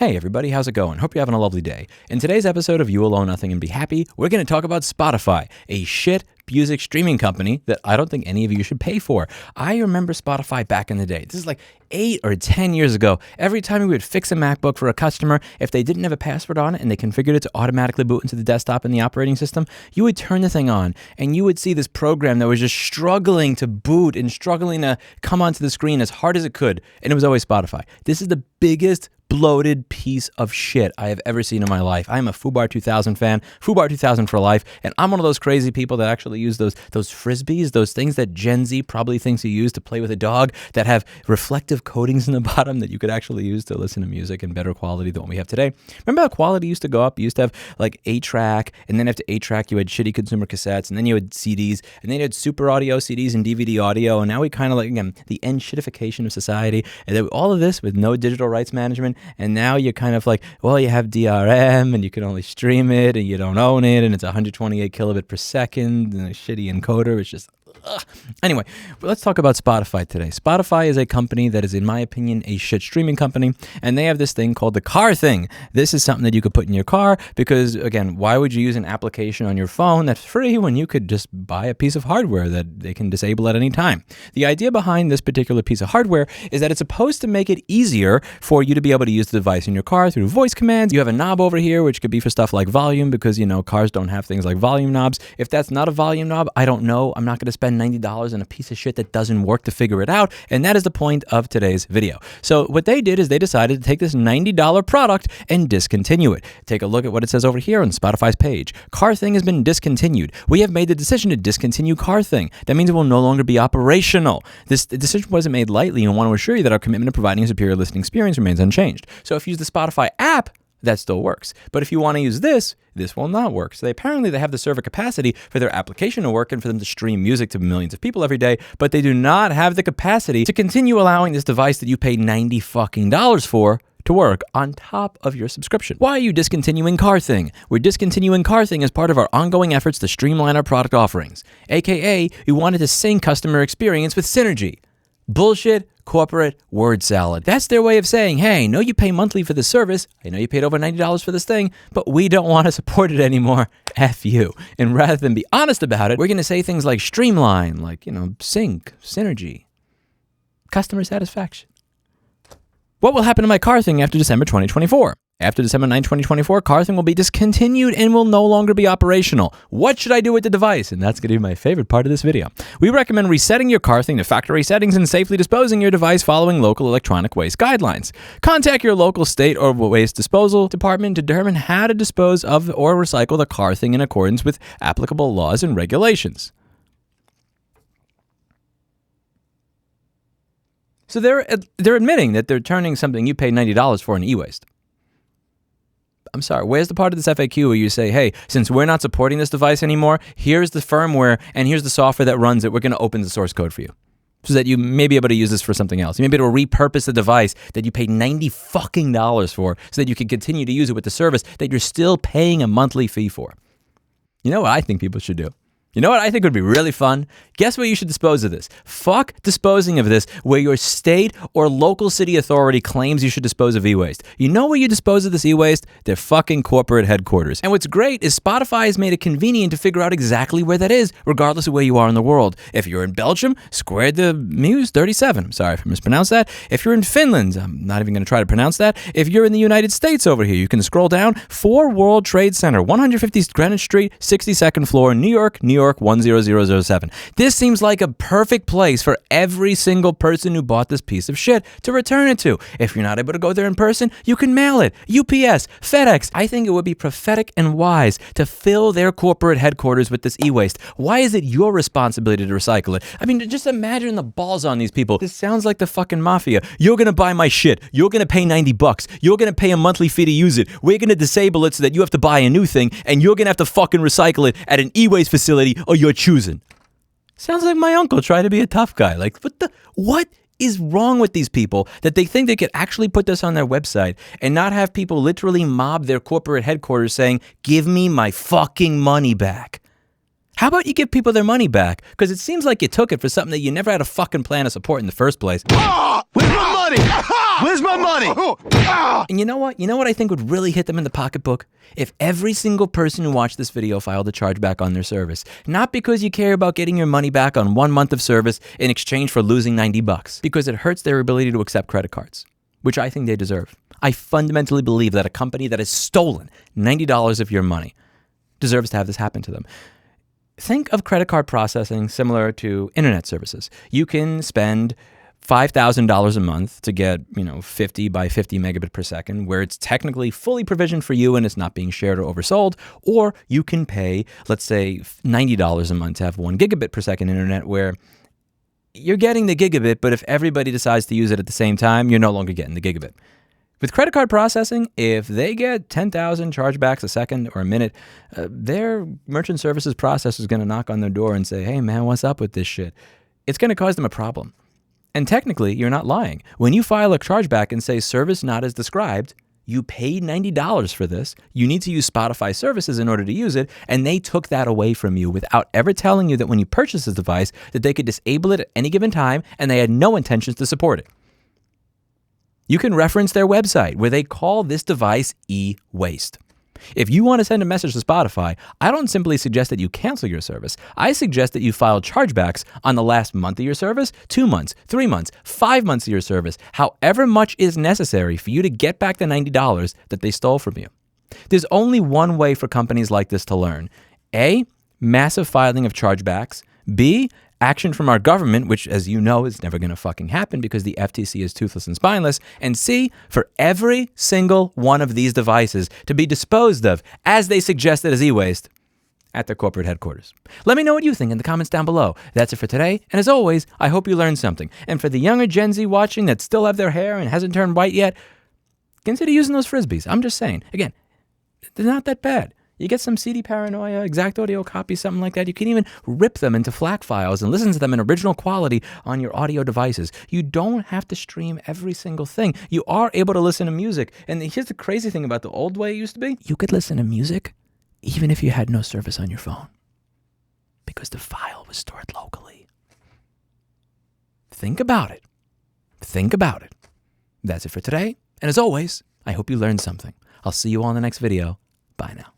Hey everybody, how's it going? Hope you're having a lovely day. In today's episode of You Will Own Nothing and Be Happy, we're going to talk about Spotify, a shit music streaming company that I don't think any of you should pay for. I remember Spotify back in the day. This is like 8 or 10 years ago. Every time we would fix a MacBook for a customer, if they didn't have a password on it and they configured it to automatically boot into the desktop in the operating system, you would turn the thing on and you would see this program that was just struggling to boot and struggling to come onto the screen as hard as it could. And it was always Spotify. This is the biggest bloated piece of shit I have ever seen in my life. I am a Fubar 2000 fan, Fubar 2000 for life, and I'm one of those crazy people that actually use those frisbees, those things that Gen Z probably thinks you use to play with a dog that have reflective coatings in the bottom that you could actually use to listen to music in better quality than what we have today. Remember how quality used to go up? You used to have like 8-track, and then after 8-track you had shitty consumer cassettes, and then you had CDs, and then you had super audio CDs and DVD audio, and now we kind of like, again, the end shitification of society, and then all of this with no digital rights management. And now you're kind of like, well, you have DRM and you can only stream it and you don't own it and it's 128 kilobit per second and a shitty encoder. It's just, ugh. Anyway, let's talk about Spotify today. Spotify is a company that is, in my opinion, a shit streaming company, and they have this thing called the car thing. This is something that you could put in your car because, again, why would you use an application on your phone that's free when you could just buy a piece of hardware that they can disable at any time? The idea behind this particular piece of hardware is that it's supposed to make it easier for you to be able to use the device in your car through voice commands. You have a knob over here, which could be for stuff like volume because, you know, cars don't have things like volume knobs. If that's not a volume knob, I don't know. I'm not going to spend $90 on a piece of shit that doesn't work to figure it out, and that is the point of today's video. So what they did is they decided to take this $90 product and discontinue it. Take a look at what it says over here on Spotify's page. Car Thing has been discontinued. We have made the decision to discontinue Car Thing. That means it will no longer be operational. This decision wasn't made lightly, and we want to assure you that our commitment to providing a superior listening experience remains unchanged. So if you use the Spotify app, that still works. But if you want to use this will not work. So they have the server capacity for their application to work and for them to stream music to millions of people every day, but they do not have the capacity to continue allowing this device that you paid $90 fucking for to work on top of your subscription. Why are you discontinuing Car Thing? We're discontinuing Car Thing as part of our ongoing efforts to streamline our product offerings. AKA, we wanted to sync customer experience with synergy. Bullshit corporate word salad. That's their way of saying, hey, I know you pay monthly for this service. I know you paid over $90 for this thing, but we don't want to support it anymore. F you. And rather than be honest about it, we're going to say things like streamline, like, you know, sync, synergy, customer satisfaction. What will happen to my Car Thing after December 2024? After December 9, 2024, Car Thing will be discontinued and will no longer be operational. What should I do with the device? And that's going to be my favorite part of this video. We recommend resetting your Car Thing to factory settings and safely disposing your device following local electronic waste guidelines. Contact your local state or waste disposal department to determine how to dispose of or recycle the Car Thing in accordance with applicable laws and regulations. So they're admitting that they're turning something you paid $90 for in e-waste. I'm sorry, where's the part of this FAQ where you say, hey, since we're not supporting this device anymore, here's the firmware and here's the software that runs it. We're going to open the source code for you so that you may be able to use this for something else. You may be able to repurpose the device that you paid $90 fucking for so that you can continue to use it with the service that you're still paying a monthly fee for. You know what I think people should do? You know what I think would be really fun? Guess where you should dispose of this? Fuck disposing of this where your state or local city authority claims you should dispose of e-waste. You know where you dispose of this e-waste? Their fucking corporate headquarters. And what's great is Spotify has made it convenient to figure out exactly where that is, regardless of where you are in the world. If you're in Belgium, square the Muse 37. Sorry if I mispronounced that. If you're in Finland, I'm not even going to try to pronounce that. If you're in the United States over here, you can scroll down 4 World Trade Center, 150 Greenwich Street, 62nd floor, New York, 10007. This seems like a perfect place for every single person who bought this piece of shit to return it to. If you're not able to go there in person, you can mail it. UPS, FedEx. I think it would be prophetic and wise to fill their corporate headquarters with this e-waste. Why is it your responsibility to recycle it? I mean, just imagine the balls on these people. This sounds like the fucking mafia. You're going to buy my shit. You're going to pay $90. You're going to pay a monthly fee to use it. We're going to disable it so that you have to buy a new thing, and you're going to have to fucking recycle it at an e-waste facility or you're choosing. Sounds like my uncle trying to be a tough guy. Like, what is wrong with these people that they think they could actually put this on their website and not have people literally mob their corporate headquarters saying, give me my fucking money back? How about you give people their money back? Because it seems like you took it for something that you never had a fucking plan to support in the first place. With my money! Where's my money? And you know what? You know what I think would really hit them in the pocketbook? If every single person who watched this video filed a chargeback on their service. Not because you care about getting your money back on 1 month of service in exchange for losing $90, because it hurts their ability to accept credit cards, which I think they deserve. I fundamentally believe that a company that has stolen $90 of your money deserves to have this happen to them. Think of credit card processing similar to internet services. You can spend $5,000 a month to get, 50 by 50 megabit per second, where it's technically fully provisioned for you and it's not being shared or oversold. Or you can pay, let's say, $90 a month to have 1 gigabit per second internet, where you're getting the gigabit, but if everybody decides to use it at the same time, you're no longer getting the gigabit. With credit card processing, if they get 10,000 chargebacks a second or a minute, their merchant services processor is going to knock on their door and say, hey, man, what's up with this shit? It's going to cause them a problem. And technically, you're not lying. When you file a chargeback and say service not as described, you paid $90 for this. You need to use Spotify services in order to use it, and they took that away from you without ever telling you that when you purchase this device, that they could disable it at any given time, and they had no intentions to support it. You can reference their website where they call this device e-waste. If you want to send a message to Spotify, I don't simply suggest that you cancel your service. I suggest that you file chargebacks on the last month of your service, 2 months, 3 months, 5 months of your service, however much is necessary for you to get back the $90 that they stole from you. There's only one way for companies like this to learn. A, massive filing of chargebacks. B, action from our government, which, as you know, is never going to fucking happen because the FTC is toothless and spineless. And C, for every single one of these devices to be disposed of, as they suggested, as e-waste at their corporate headquarters. Let me know what you think in the comments down below. That's it for today. And as always, I hope you learned something. And for the younger Gen Z watching that still have their hair and hasn't turned white yet, consider using those Frisbees. I'm just saying. Again, they're not that bad. You get some CD paranoia, exact audio copy, something like that. You can even rip them into FLAC files and listen to them in original quality on your audio devices. You don't have to stream every single thing. You are able to listen to music. And here's the crazy thing about the old way it used to be. You could listen to music even if you had no service on your phone, because the file was stored locally. Think about it. Think about it. That's it for today. And as always, I hope you learned something. I'll see you all in the next video. Bye now.